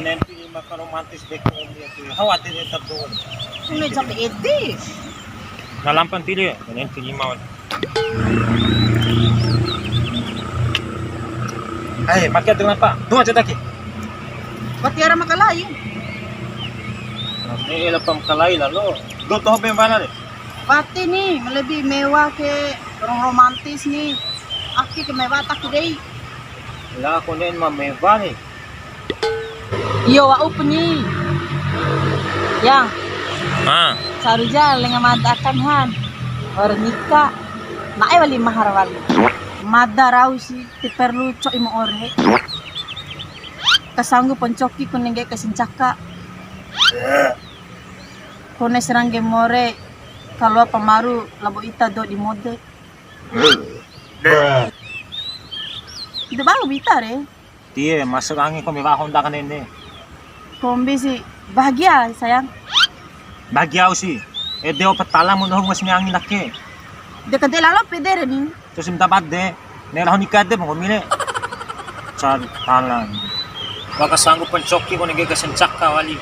nanti maka romantis dek ko itu. Khawatir itu doon. Sunod sa iti. Nalampan tili nanti lima. Ay, pakai dengan apa? Dua aja lagi. Pati ara makalayo. May ilang pang kalay lalo. Doon to ba yung bana rin? Pati ni, malabih mewah ke orang romantis ni. Aki ke mewah tak today. Wala ako na yun mameva eh. Iyo, au penyi. Yang, Ah, saruja lenga madakan han. Orang nikah. Nae wali mahar wali. Mada raw si ti perlu co imo ore. Kasanggu pencoki kunenge kasincaka. Kone serangge more kalau pamaru labo ita do di mode. Itu baru bita re. tiye, masuk angin ko may honda ka nene. Kombi si bahagia sayang. Bahagia ako si. Eh, deo patala mo na mas may angin laki. Dekat de lalo pede re ni. Terus minta de. Nera nikah de mo kumile. Saan talang. Baka sanggup pencoki ko nagay kasancak ka wali.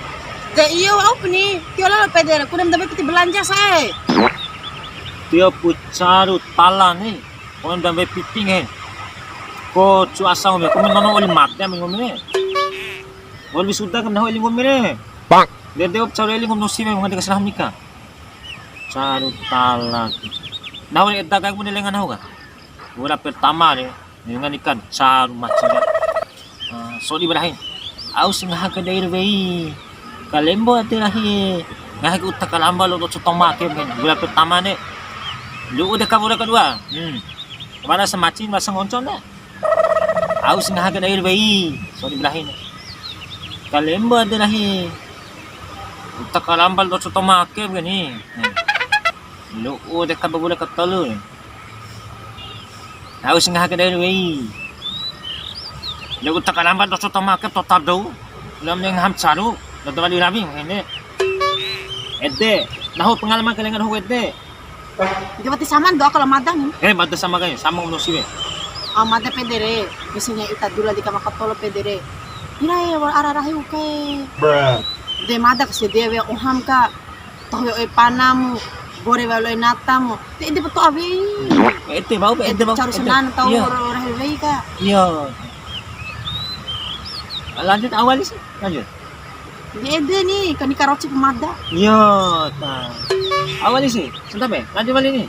De iyo au ni. Tio lalo pede re. Kunam dapat piti belanja say. Tiyo pucaru talan eh. Kung damay piting eh. Ko cuasa mo kung nono uli matya mo kumile. Wali sudah kam na uli kumile. Bang. Deo caru uli kum nusi mo ngadi kasalam nikah. Caru talan. Nahuli edagag mo nilengan ako ka. Wala pertama ni dengan ikan caru macam. So di balahin. Aus nga ka dair wei. Kalembo ati rahi. Nga ka utak kalamba lo to tomake men. Wala pertama ni. Lu udah kamu udah kedua. Kemana semacin masa ngoncon na. Aus nga ka dair wei. So di balahin. Kalembo ati rahi. Utak kalamba lo to tomake gani. Lu udah kababula katalo. Aus nga ka dair wei. Lagu tak lambat dosa tamak total do. Lam yang ham caru, do wali rabi ini. Ede, nahu pengalaman kalian ho ede. Di pati saman do kalau madan. Mada sama kayo, sama uno siwe. Mada pede re. Misalnya ita dula di kama katolo pede re. Ira e war ararahi uke. De mada kasi dewe oham ka. Toh e panamu. Bore walo natamu. Ede beto awi. Ede mau ede mau. Caru senan tau rahi ka. Iya. Lanjut awal sih, lanjut. Ede nih, kan karoci pemada. Iya, ta. Awal sih, sebentar be. Lanjut balik nih.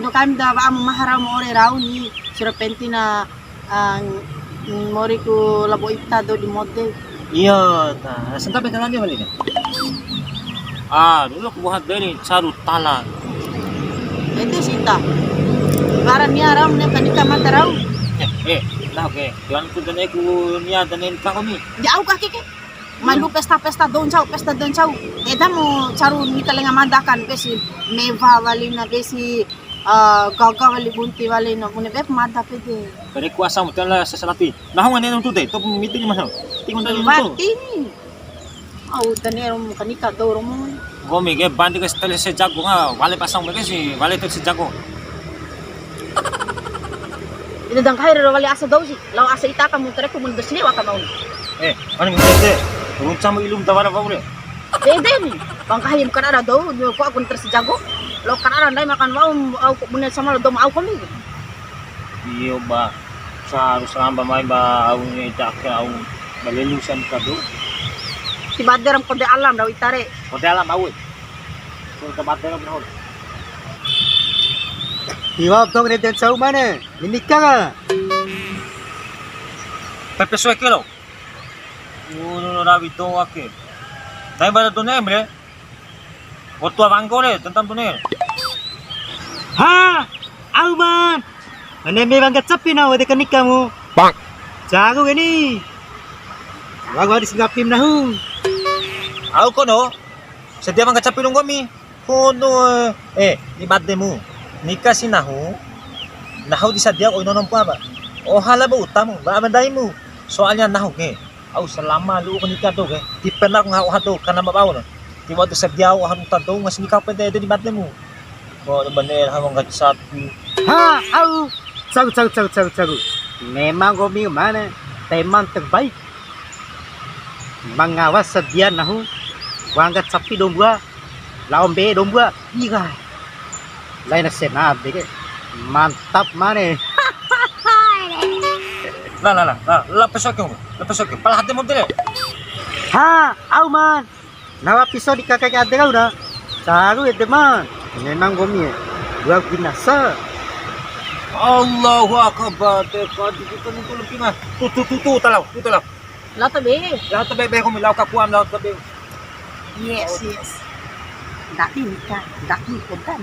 No kami dah ba mahara mo ore raw ni. Sura pentina mori ku labo ita do di mode. Iya, ta. Sebentar be lanjut balik nih. Dulu aku buat dari caru talan. Ede sita. Karan niya raw ne kanika mata raw. Nah oke, tuan ku dan aku niya danin ka kami. Jauh kaki ke. Malu pesta-pesta don chau, pesta don chau. Eda mo caru ni kalenga madakan besi meva wali na besi gaga wali bunti wali na mune bep mada pede. Kare kuasa mo tala sa salapi. Nahong ano tu de, to meeting mo. Tingon dali mo to. Batini. Au danero mo kanika do mo. Gomi ke bandi ka stale se jago nga, wale pasang mo kasi, wale to se jago. Ida dang kahir wali asa daw si. Law asa ita ka mo tere ko mun besni wa ka maun. Ano mo de? Rumca mo ilum tawara pa ule. Dede ni. Bang kahim kan ada daw, ko akon tere si jago. Law kan ada ndai makan mau au ko mun sama do mau ko mi. Iyo ba? Sa samba may ba au ni ita ka au balilusan ka do. Si badaram ko de alam daw itare. Ko dalam au. Ko ka badaram na ho. Iwag dong rin sa umana. Ninikah ka. Pepe soy kilo. Uno rabi to ake. Dai ba to ne mre? Otu abangko re, tentam to ne. Ha! Auman! Ano may banggat sa pinaw, wala ka nikah mo. Bang! Jago gani. Wag di singapim na ho. Au ko no. Sedia man kacapilong kami. Kono ni badde mo. Nikah si nahu di sadia o inonom pa ba? O hala ba utamo, ba amanday mo. Soalnya nahu ke. Au selama lu ko nikah do ke. Di pernah ko nga do kana mabaw no. Di wa do sadia o hanu tado ngas nikah pa de di badde mo. Ko bener hamong kacapi. Ha! Au! Cagu. Memang kami mana? Teman terbaik. Mangawas sedian nahu. Wanggat sapi domba. Laombe domba. Iya. Lain senap deh. Mantap mana? Lah, lepas oke, pala hati mau deh. Ha, auman. Nawa pisau di kakak ada kau dah. Saru itu man. Memang gomi. Gua binasa. Allahu akbar, dekat kita ni tu lebih mah. Tu talau. Lah tabi. Laut tabe kami laut kapuan laut tabe. Yes. Dati nikah, dati nikah.